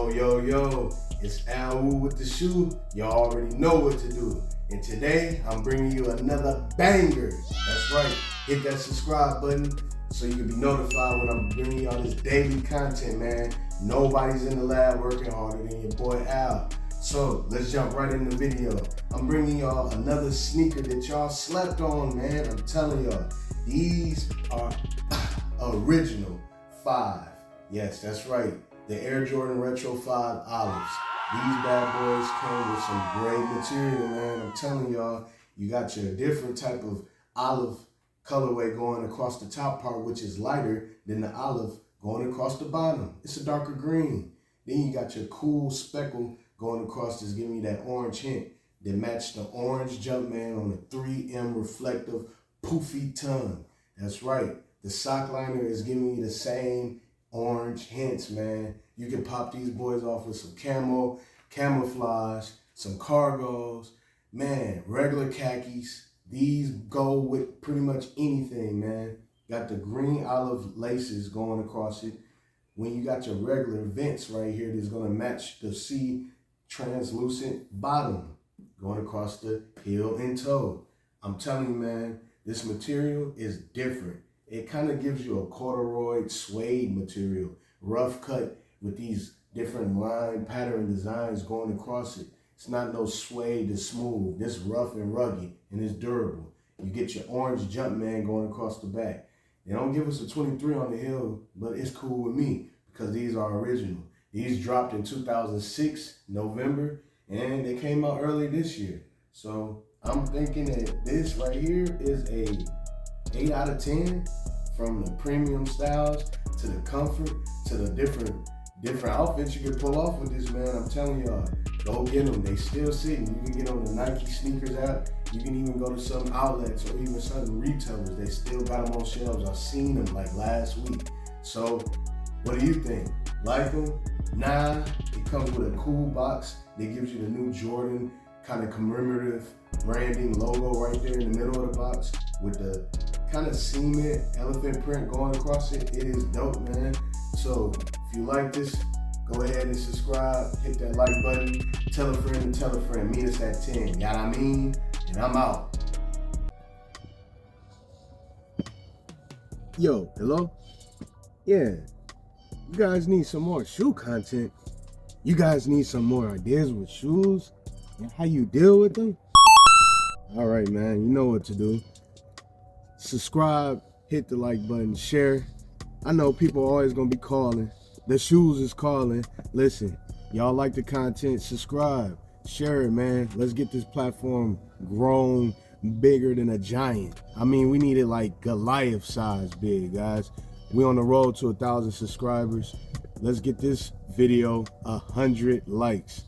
Yo, it's Al Woo with the shoe. Y'all already know what to do. And today, I'm bringing you another banger. That's right, hit that subscribe button so you can be notified when I'm bringing y'all this daily content, man. Nobody's in the lab working harder than your boy Al. So let's jump right in the video. I'm bringing y'all another sneaker that y'all slept on, man. I'm telling y'all, these are original 5. Yes, that's right. The Air Jordan Retro 5 Olives. These bad boys came with some great material, man. I'm telling y'all, you got your different type of olive colorway going across the top part, which is lighter than the olive going across the bottom. It's a darker green. Then you got your cool speckle going across that's giving you that orange hint that matched the orange Jumpman on the 3M reflective poofy tongue. That's right. The sock liner is giving you the same orange hints, man. You can pop these boys off with some camouflage, some cargos, man, regular khakis. These go with pretty much anything, man. Got the green olive laces going across it. When you got your regular vents right here, that's gonna match the C translucent bottom going across the heel and toe. I'm telling you, man, this material is different. It kind of gives you a corduroy suede material, rough cut with these different line pattern designs going across it. It's not no suede, it's smooth. This rough and rugged, and it's durable. You get your orange Jumpman going across the back. They don't give us a 23 on the heel, but it's cool with me because these are original. These dropped in 2006, November, and they came out early this year. So I'm thinking that this right here is a 8 out of 10, from the premium styles to the comfort to the different outfits you can pull off with this, man. I'm telling y'all, go get them. They still sitting. You can get on the Nike sneakers app. You can even go to some outlets or even some retailers. They still got them on shelves. I've seen them like last week. So what do you think? Like them? Nah. It comes with a cool box that gives you the new Jordan kind of commemorative branding logo right there in the middle of the box with the kind of cement elephant print going across it. It is dope, man. So if you like this, go ahead and subscribe, hit that like button, tell a friend and tell a friend. Meet us at 10, you know what I mean? And I'm out. Yo, hello? Yeah, you guys need some more shoe content. You guys need some more ideas with shoes and how you deal with them? All right, man, you know what to do. Subscribe, hit the like button, share. I know people are always gonna be calling. The shoes is calling. Listen, y'all like the content, subscribe, share it, man. Let's get this platform grown bigger than a giant. I mean, we need it like Goliath size big, guys. We on the road to 1,000 subscribers. Let's get this video 100 likes.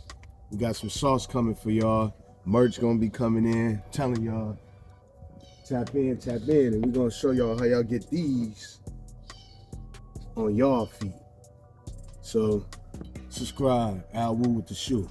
We got some sauce coming for y'all. Merch gonna be coming in. Telling y'all, tap in, and we're gonna show y'all how y'all get these on y'all feet. So subscribe, Al Woo with the shoe.